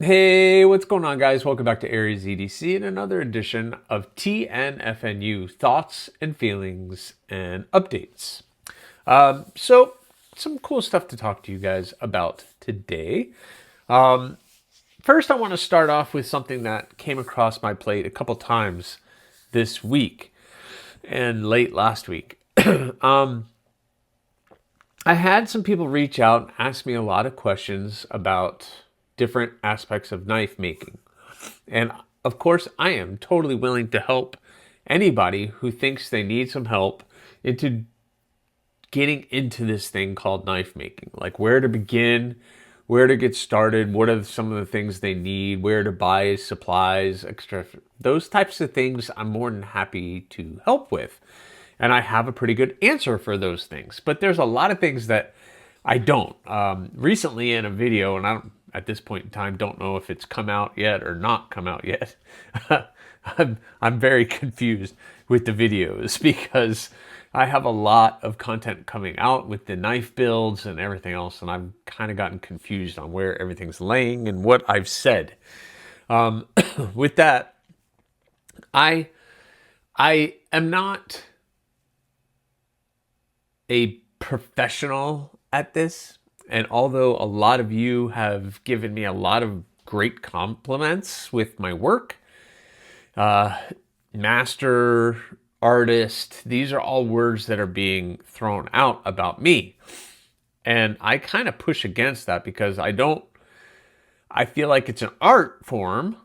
Hey, what's going on, guys? Welcome back to AriesEDC and another edition of TNFNU Thoughts and Feelings and Updates. So, some cool stuff to talk to you guys about today. First, I want to start off with something that came across my plate a couple times this week and late last week. I had some people reach out and ask me a lot of questions about different aspects of knife making. And of course, I am totally willing to help anybody who thinks they need some help into getting into this thing called knife making. Like where to begin, where to get started, what are some of the things they need, where to buy supplies, extra, those types of things I'm more than happy to help with. And I have a pretty good answer for those things. But there's a lot of things that I don't. Recently in a video, and I don't, at this point in time, don't know if it's come out yet or not come out yet. I'm very confused with the videos because I have a lot of content coming out with the knife builds and everything else, and I've kind of gotten confused on where everything's laying and what I've said. With that, I am not a professional at this. And although a lot of you have given me a lot of great compliments with my work, master, artist, these are all words that are being thrown out about me. And I kind of push against that because I feel like it's an art form,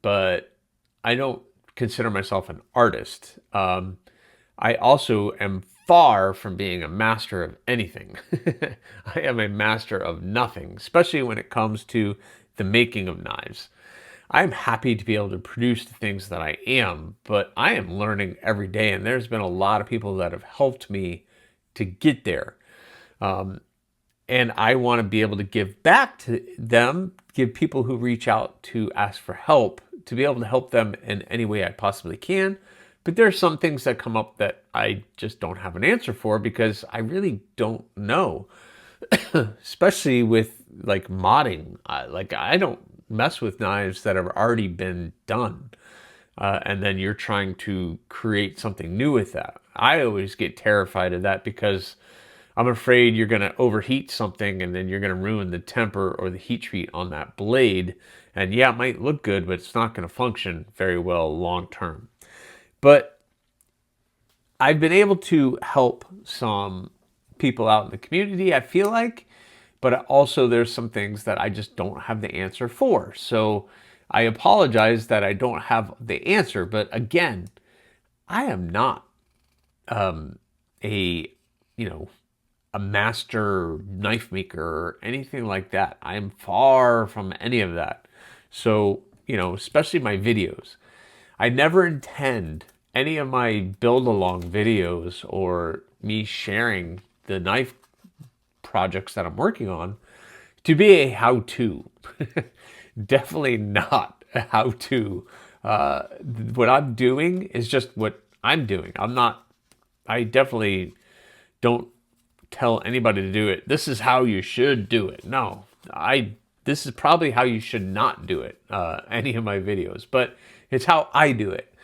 but I don't consider myself an artist. I also am far from being a master of anything. I am a master of nothing, especially when it comes to the making of knives. I'm happy to be able to produce the things that I am, but I am learning every day, and there's been a lot of people that have helped me to get there. And I want to be able to give back to them, give people who reach out to ask for help, to be able to help them in any way I possibly can. But there are some things that come up that I just don't have an answer for because I really don't know, especially with like modding. I don't mess with knives that have already been done. And then you're trying to create something new with that. I always get terrified of that because I'm afraid you're going to overheat something and then you're going to ruin the temper or the heat treat on that blade. And yeah, it might look good, but it's not going to function very well long term. But I've been able to help some people out in the community, I feel like, but also there's some things that I just don't have the answer for. So I apologize that I don't have the answer. But again, I am not a master knife maker or anything like that. I am far from any of that. So, especially my videos. I never intend any of my build along videos or me sharing the knife projects that I'm working on to be a how-to. Definitely not a how-to. What I'm doing is just what I'm doing. I definitely don't tell anybody to do it. This is how you should do it. No, this is probably how you should not do it, any of my videos, but it's how I do it.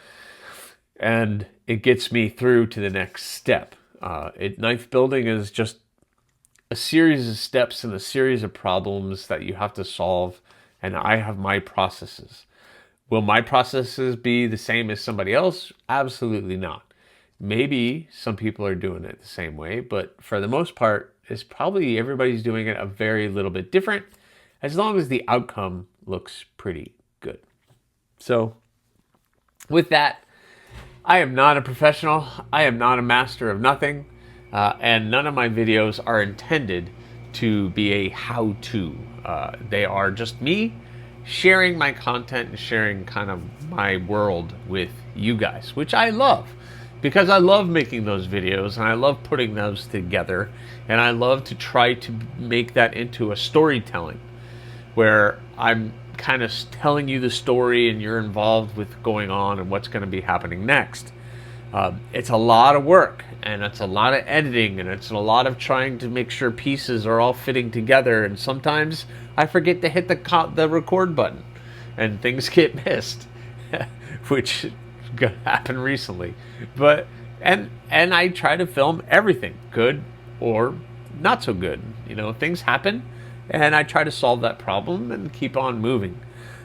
And it gets me through to the next step. Knife building is just a series of steps and a series of problems that you have to solve. And I have my processes. Will my processes be the same as somebody else? Absolutely not. Maybe some people are doing it the same way, but for the most part, it's probably everybody's doing it a very little bit different, as long as the outcome looks pretty good. So with that, I am not a professional. I am not a master of nothing. And none of my videos are intended to be a how-to. They are just me sharing my content and sharing kind of my world with you guys, which I love. Because I love making those videos and I love putting those together. And I love to try to make that into a storytelling where I'm kind of telling you the story and you're involved with going on and what's going to be happening next. It's a lot of work, and it's a lot of editing, and it's a lot of trying to make sure pieces are all fitting together. And sometimes I forget to hit the record button, and things get missed, which happened recently. But and I try to film everything, good or not so good. Things happen, and I try to solve that problem and keep on moving.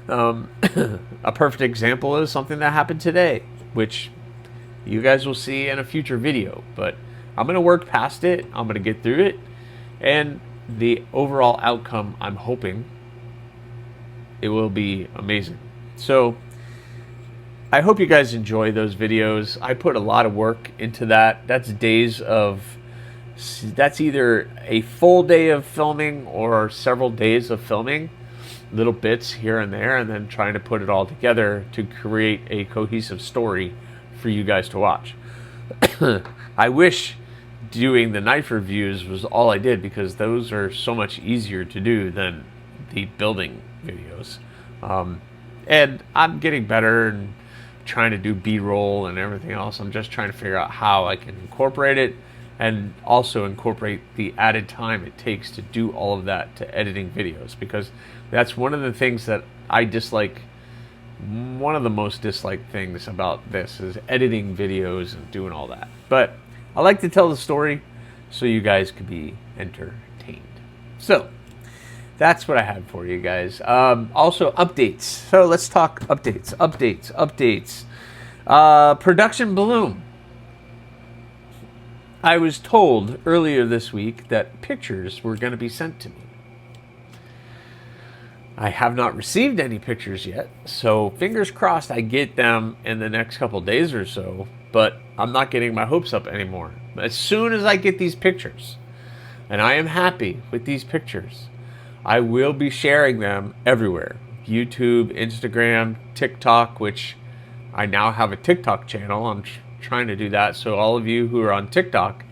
A perfect example is something that happened today, which you guys will see in a future video, but I'm going to work past it. I'm going to get through it, and the overall outcome, I'm hoping it will be amazing. So I hope you guys enjoy those videos. I put a lot of work into that. That's either a full day of filming or several days of filming, little bits here and there, and then trying to put it all together to create a cohesive story for you guys to watch. I wish doing the knife reviews was all I did, because those are so much easier to do than the building videos. And I'm getting better and trying to do B-roll and everything else. I'm just trying to figure out how I can incorporate it, and also incorporate the added time it takes to do all of that to editing videos, because that's one of the things that I dislike. One of the most disliked things about this is editing videos and doing all that. But I like to tell the story so you guys can be entertained. So that's what I had for you guys. Also updates. So let's talk updates. Production bloom. I was told earlier this week that pictures were going to be sent to me. I have not received any pictures yet, so fingers crossed I get them in the next couple days or so, but I'm not getting my hopes up anymore. As soon as I get these pictures, and I am happy with these pictures, I will be sharing them everywhere. YouTube, Instagram, TikTok, which I now have a TikTok channel. I'm trying to do that, so all of you who are on TikTok,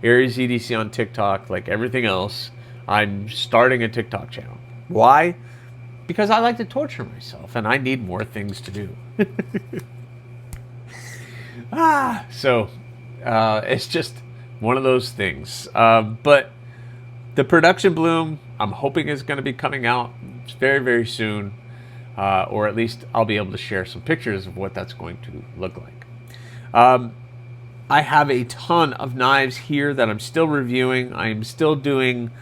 AriesEDC on TikTok, like everything else, I'm starting a TikTok channel. Why? Because I like to torture myself, and I need more things to do. So it's just one of those things. But the production bloom, I'm hoping is going to be coming out very, very soon, or at least I'll be able to share some pictures of what that's going to look like. I have a ton of knives here that I'm still reviewing. I'm still doing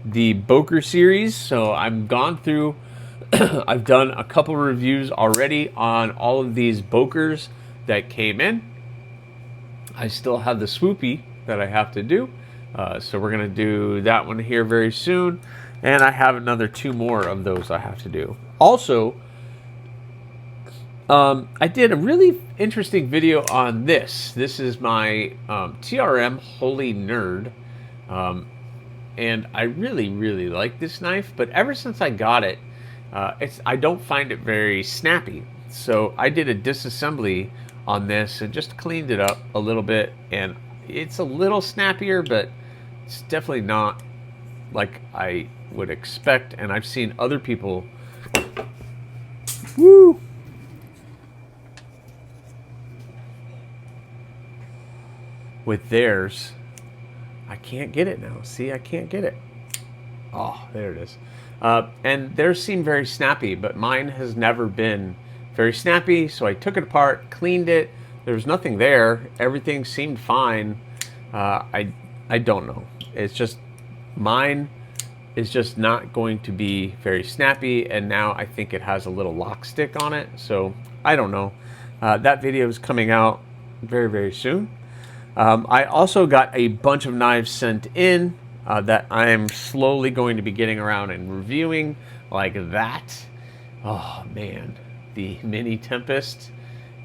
the Boker series, so I'm gone through. I've done a couple reviews already on all of these Bokers that came in. I still have the Swoopy that I have to do, so we're going to do that one here very soon, and I have another 2 more of those I have to do. Also, I did a really interesting video on this. This is my TRM Holy Nerd, and I really, really like this knife, but ever since I got it, I don't find it very snappy. So I did a disassembly on this and just cleaned it up a little bit, and it's a little snappier, but it's definitely not like I would expect. And I've seen other people with theirs. I can't get it now. See, I can't get it. Oh, there it is. And theirs seem very snappy, but mine has never been very snappy. So I took it apart, cleaned it. There was nothing there. Everything seemed fine. I don't know. It's just mine is just not going to be very snappy, and now I think it has a little lock stick on it. So I don't know. That video is coming out very, very soon. I also got a bunch of knives sent in that I am slowly going to be getting around and reviewing, like that. Oh man, the Mini Tempest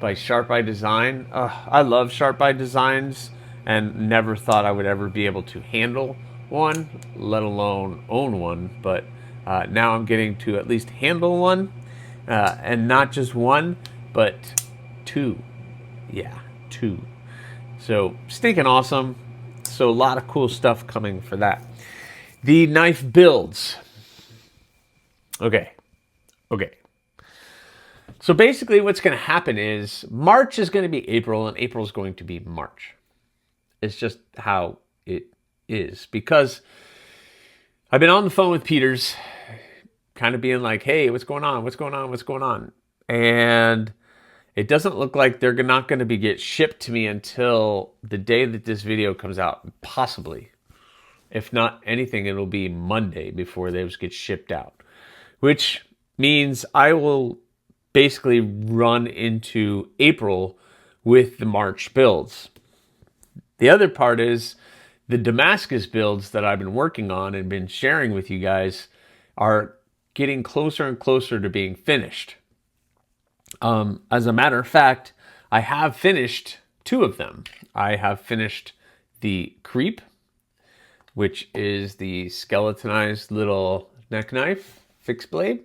by Sharp Eye Design. I love Sharp Eye Designs and never thought I would ever be able to handle one, let alone own one. But now I'm getting to at least handle one, and not just one, but 2. Yeah, 2. So stinking awesome. So a lot of cool stuff coming for that. The knife builds. Okay. So basically what's going to happen is March is going to be April and April is going to be March. It's just how it is, because I've been on the phone with Peters kind of being like, hey, what's going on? What's going on? What's going on? And it doesn't look like they're not going to get shipped to me until the day that this video comes out, possibly. If not anything, it'll be Monday before those get shipped out, which means I will basically run into April with the March builds. The other part is the Damascus builds that I've been working on and been sharing with you guys are getting closer and closer to being finished. As a matter of fact, I have finished 2 of them. I have finished the Creep, which is the skeletonized little neck knife fixed blade.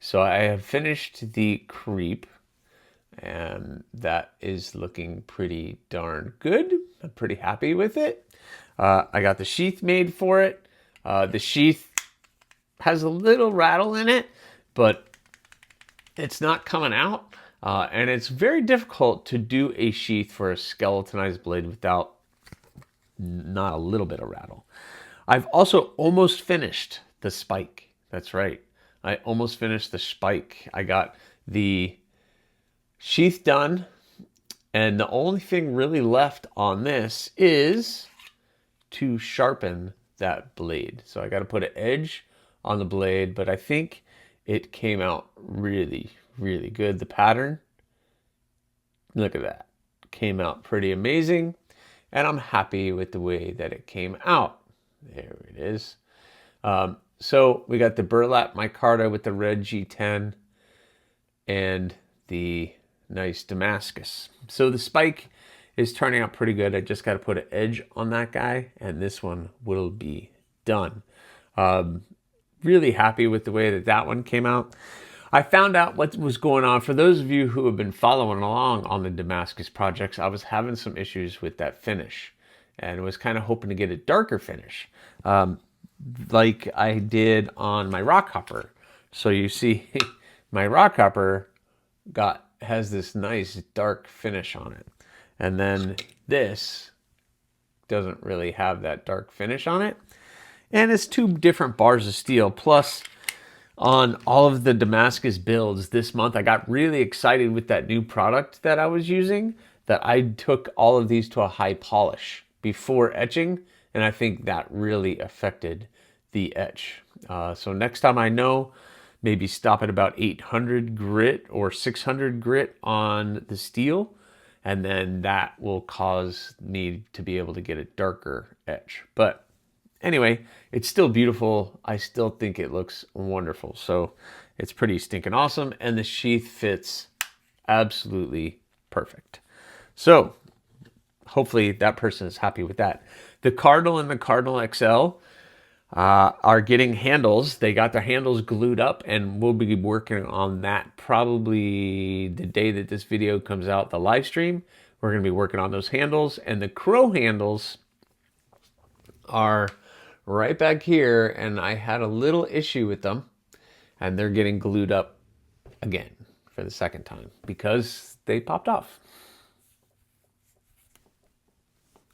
So I have finished the Creep, and that is looking pretty darn good. I'm pretty happy with it. I got the sheath made for it. The sheath has a little rattle in it, but it's not coming out. And it's very difficult to do a sheath for a skeletonized blade without not a little bit of rattle. I've also almost finished the spike. That's right. I almost finished the spike. I got the sheath done, and the only thing really left on this is to sharpen that blade. So I got to put an edge on the blade, but I think it came out really, really good. The pattern, look at that, came out pretty amazing, and I'm happy with the way that it came out. There it is. So we got the burlap micarta with the red G10 and the nice Damascus. So the spike is turning out pretty good. I just got to put an edge on that guy, and this one will be done. Really happy with the way that that one came out. I found out what was going on. For those of you who have been following along on the Damascus projects, I was having some issues with that finish, and was kind of hoping to get a darker finish, like I did on my rock hopper. So you see my rock hopper has this nice dark finish on it, and then this doesn't really have that dark finish on it, and it's 2 different bars of steel. Plus, on all of the Damascus builds this month, I got really excited with that new product that I was using, that I took all of these to a high polish before etching, and I think that really affected the etch. So next time I know, maybe stop at about 800 grit or 600 grit on the steel, and then that will cause me to be able to get a darker etch. But anyway, it's still beautiful. I still think it looks wonderful. So it's pretty stinking awesome, and the sheath fits absolutely perfect. So hopefully that person is happy with that. The Cardinal and the Cardinal XL are getting handles. They got their handles glued up, and we'll be working on that probably the day that this video comes out, the live stream. We're going to be working on those handles, and the Crow handles are right back here, and I had a little issue with them, and they're getting glued up again for the second time because they popped off.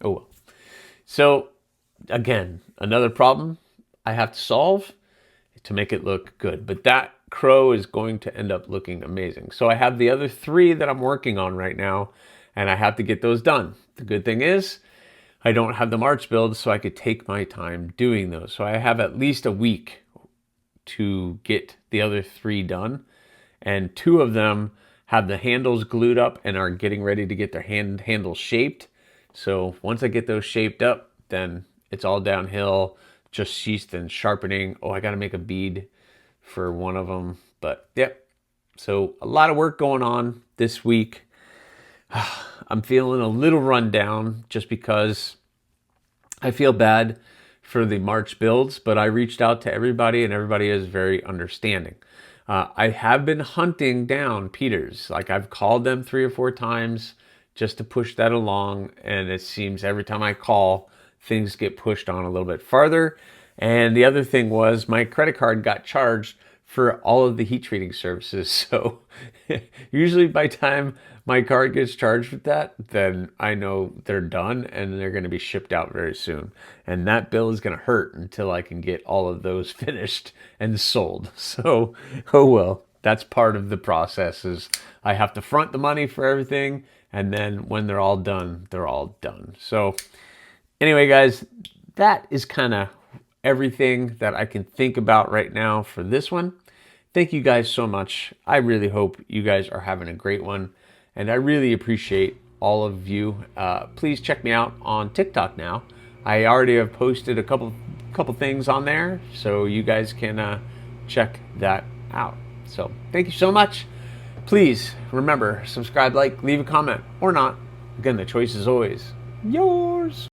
Oh well. So again, another problem I have to solve to make it look good, but that Crow is going to end up looking amazing. So I have the other 3 that I'm working on right now, and I have to get those done. The good thing is I don't have the March build, so I could take my time doing those. So I have at least a week to get the other 3 done, and 2 of them have the handles glued up and are getting ready to get their handles shaped. So once I get those shaped up, then it's all downhill, just sheath and sharpening. Oh, I got to make a bead for one of them, but yep. So a lot of work going on this week. I'm feeling a little run down just because I feel bad for the March builds, but I reached out to everybody, and everybody is very understanding. I have been hunting down Peters. Like, I've called them 3 or 4 times just to push that along, and it seems every time I call, things get pushed on a little bit farther. And the other thing was my credit card got charged for all of the heat treating services. So usually by the time my card gets charged with that, then I know they're done and they're going to be shipped out very soon. And that bill is going to hurt until I can get all of those finished and sold. So, oh well, that's part of the process. Is I have to front the money for everything, and then when they're all done, they're all done. So anyway, guys, that is kind of everything that I can think about right now for this one. Thank you guys so much. I really hope you guys are having a great one, and I really appreciate all of you. Please check me out on TikTok now. I already have posted a couple things on there, so you guys can check that out. So thank you so much. Please remember, subscribe, like, leave a comment, or not. Again, the choice is always yours.